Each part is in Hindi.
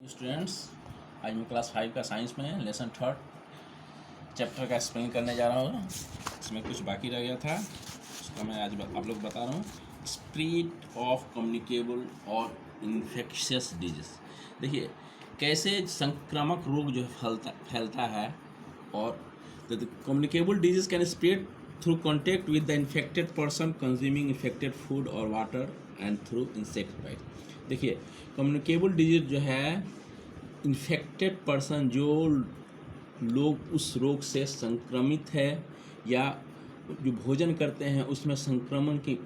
स्टूडेंट्स, आज मैं क्लास 5 का साइंस में लेसन थर्ड चैप्टर का एक्सप्लेन करने जा रहा हूँ। इसमें कुछ बाकी रह गया था, उसका मैं आज आप लोग बता रहा हूँ। स्प्रेड ऑफ कम्युनिकेबल और इन्फेक्शियस डिजीज। देखिए कैसे संक्रामक रोग जो है फैलता है। और communicable disease can spread through contact with the infected person consuming infected food और water and through insect bite. देखिए कम्युनिकेबल डिजीज जो है इन्फेक्टेड पर्सन, जो लोग उस रोग से संक्रमित है या जो भोजन करते हैं उसमें संक्रमण की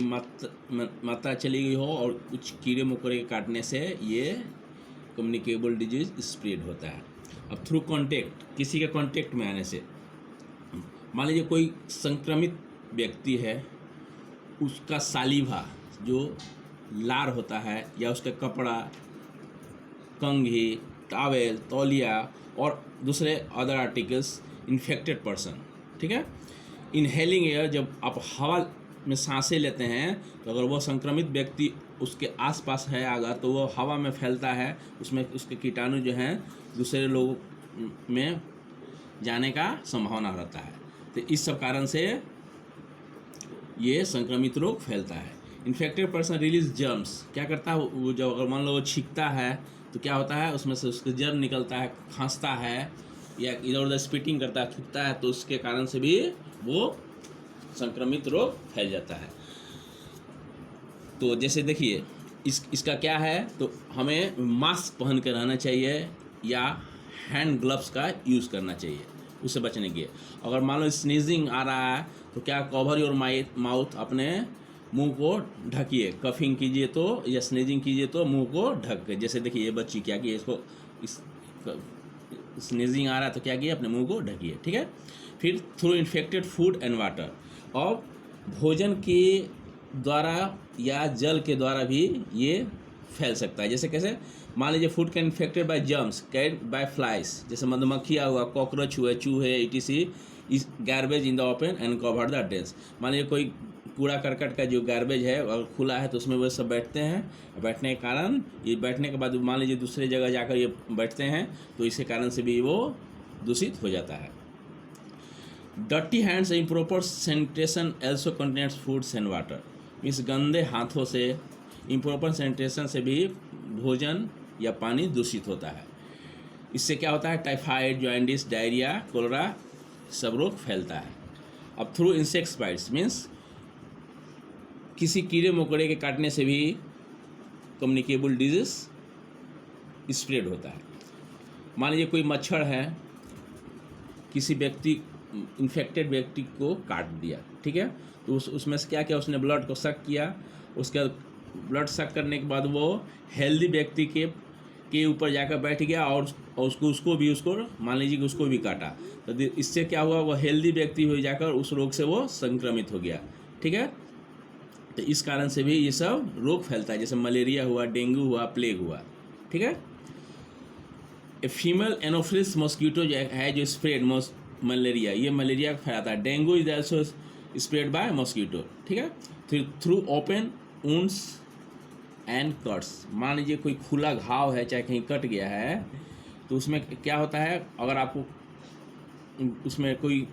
मात्रा चली गई हो और कुछ कीड़े मकोड़े के काटने से ये कम्युनिकेबल डिजीज स्प्रेड होता है। अब थ्रू कांटेक्ट, किसी के कांटेक्ट में आने से, मान लीजिए कोई संक्रमित व्यक्ति है, उसका सालिवा जो लार होता है या उसका कपड़ा, कंघी, टॉवेल, तौलिया और दूसरे अदर आर्टिकल्स इन्फेक्टेड पर्सन, ठीक है। इनहेलिंग एयर, जब आप हवा में सांसें लेते हैं तो अगर वो संक्रमित व्यक्ति उसके आसपास है अगर, तो वो हवा में फैलता है, उसमें उसके कीटाणु जो हैं दूसरे लोगों में जाने का संभावना रहता है। तो इस सब कारण से ये संक्रमित रोग फैलता है। इन्फेक्टेड पर्सन रिलीज जर्म्स, क्या करता है वो, जब अगर मान लो वो छींकता है तो क्या होता है, उसमें से उसके जर्म निकलता है, खांसता है या इधर उधर स्पिटिंग करता है, थूकता है, तो उसके कारण से भी वो संक्रमित रोग फैल जाता है। तो जैसे देखिए इसका क्या है, तो हमें मास्क पहन कर रहना चाहिए या हैंड ग्लव्स का यूज़ करना चाहिए उससे बचने के। अगर मान लो स्नीजिंग आ रहा है तो क्या, कवर योर माउथ, अपने मुंह को ढकिए। कफिंग कीजिए तो या स्नीजिंग कीजिए तो मुंह को ढक के, जैसे देखिए ये बच्ची क्या की, इसको स्नीजिंग आ रहा है तो क्या किए, अपने मुंह को ढकिए, ठीक है। फिर through infected food and water, और भोजन के द्वारा या जल के द्वारा भी ये फैल सकता है। जैसे कैसे, मान लीजिए food can infected by germs carried by flies, जैसे मधुमक्खियाँ हुआ, कॉकरोच हुए, चूहे, etc इस garbage in the open and cover the drains. मान लीजिए कोई कूड़ा करकट का जो गार्बेज है और खुला है तो उसमें वो सब बैठते हैं, बैठने के कारण, ये बैठने के बाद मान लीजिए दूसरे जगह जाकर ये बैठते हैं तो इसके कारण से भी वो दूषित हो जाता है। Dirty hands improper sanitation also contains foods and water, means गंदे हाथों से, इम्प्रॉपर सैनिटेशन से भी भोजन या पानी दूषित होता है। इससे क्या होता है, टाइफाइड, जॉन्डिस, डायरिया, कोलेरा सब रोग फैलता है। अब थ्रू इंसेक्ट बाइट्स, मीन्स किसी कीड़े मकोड़े के काटने से भी कम्युनिकेबल डिजीज स्प्रेड होता है। मान लीजिए कोई मच्छर है, किसी व्यक्ति, इन्फेक्टेड व्यक्ति को काट दिया, ठीक है, तो उसमें से क्या किया, उसने ब्लड को सक किया, उसका ब्लड सक करने के बाद वो हेल्दी व्यक्ति के ऊपर जाकर बैठ गया और उसको मान लीजिए कि उसको भी काटा, तो इससे क्या हुआ, वो हेल्दी व्यक्ति हो जाकर उस रोग से वो संक्रमित हो गया, ठीक है। तो इस कारण से भी ये सब रोग फैलता है, जैसे मलेरिया हुआ, डेंगू हुआ, प्लेग हुआ, ठीक है। ए फीमेल एनोफिलिस मॉस्किटो जो है जो स्प्रेड मलेरिया, ये मलेरिया फैलाता है। Dengue is also spread by mosquito, ठीक है। फिर through open wounds and cuts, मान लीजिए कोई खुला घाव है, चाहे कहीं कट गया है, तो उसमें क्या होता है, अगर आपको उसमें कोई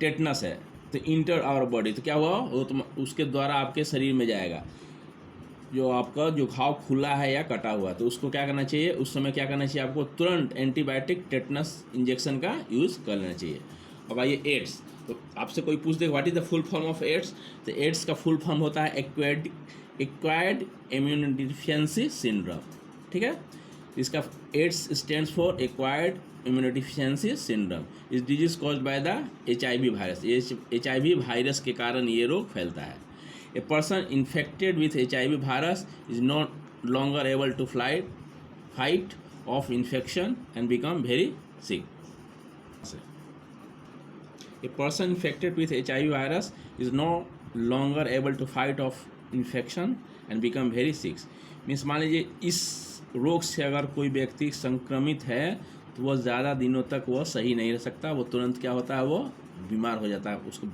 टेटनस है तो इंटर आवर बॉडी, तो क्या हुआ, वो तो उसके द्वारा आपके शरीर में जाएगा, जो आपका जो घाव खुला है या कटा हुआ, तो उसको क्या करना चाहिए, उस समय क्या करना चाहिए, आपको तुरंत एंटीबायोटिक टेटनस इंजेक्शन का यूज़ कर लेना चाहिए। अब आइए एड्स, तो आपसे कोई पूछ दे what is the full form of AIDS, तो एड्स का फुल फॉर्म होता है एक्वायर्ड इम्यूनोडिफिशियेंसी सिंड्रोम, ठीक है। इसका AIDS stands for acquired immunodeficiency syndrome. इस disease caused by the HIV virus, HIV virus के कारण ये रोग फैलता है। A person infected with HIV virus is not longer able to fight off infection and become very sick. A person infected with HIV virus is no longer able to fight off infection and become very sick, means मान लीजिए इस रोग से अगर कोई व्यक्ति संक्रमित है तो वह ज़्यादा दिनों तक वह सही नहीं रह सकता, वो तुरंत क्या होता है, वो बीमार हो जाता है। उसको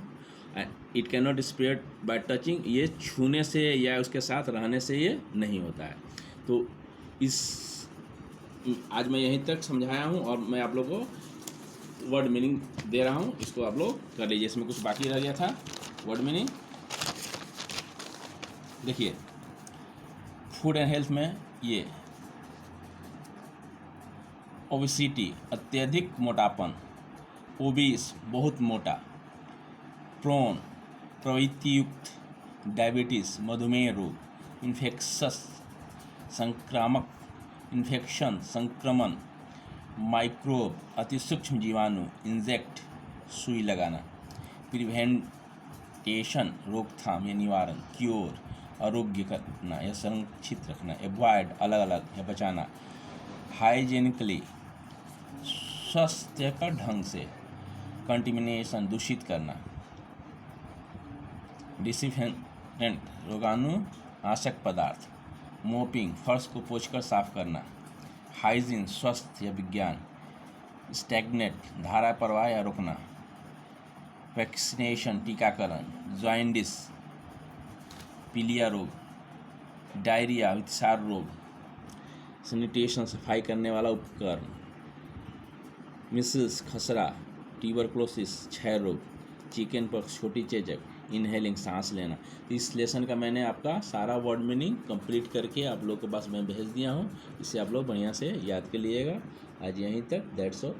it can not spread by touching, ये छूने से या उसके साथ रहने से ये नहीं होता है। तो इस आज मैं यहीं तक समझाया हूँ और मैं आप लोगों को वर्ड मीनिंग दे रहा हूँ, इसको आप लोग कर लीजिए। इसमें कुछ बाकी रह गया था वर्ड मीनिंग, देखिए फूड एंड हेल्थ में ये ओबेसिटी अत्यधिक मोटापन, ओबीस बहुत मोटा, प्रोन प्रवृत्ति युक्त, डायबिटीज़ मधुमेह रोग, इन्फेक्शस संक्रामक, इन्फेक्शन संक्रमण, माइक्रोब अति सूक्ष्म जीवाणु, इंजेक्ट सुई लगाना, प्रिवेंटेशन रोकथाम या निवारण, क्योर आरोग्य करना या संरक्षित रखना, एवॉइड अलग अलग या बचाना, हाइजेनिकली स्वास्थ्यकर ढंग से, कंटिमिनेशन दूषित करना, डिसिफेंटेंट रोगाणुनाशक पदार्थ, मोपिंग फर्श को पोंछकर साफ करना, हाइजीन स्वास्थ्य या विज्ञान, स्टैग्नेट धारा प्रवाह या रोकना, वैक्सीनेशन टीकाकरण, जॉइंडिस पीलिया रोग, डायरिया अतिसार रोग, सैनिटेशन सफाई करने वाला उपकरण, मिसल्स खसरा, ट्यूबरकुलोसिस क्षय रोग, चिकन पॉक्स छोटी चेचक, इनहेलिंग सांस लेना। तो इस लेसन का मैंने आपका सारा वर्ड मीनिंग कंप्लीट करके आप लोग के पास मैं भेज दिया हूँ, इसे आप लोग बढ़िया से याद कर लीजिएगा। आज यहीं तक, दैट्स ऑल।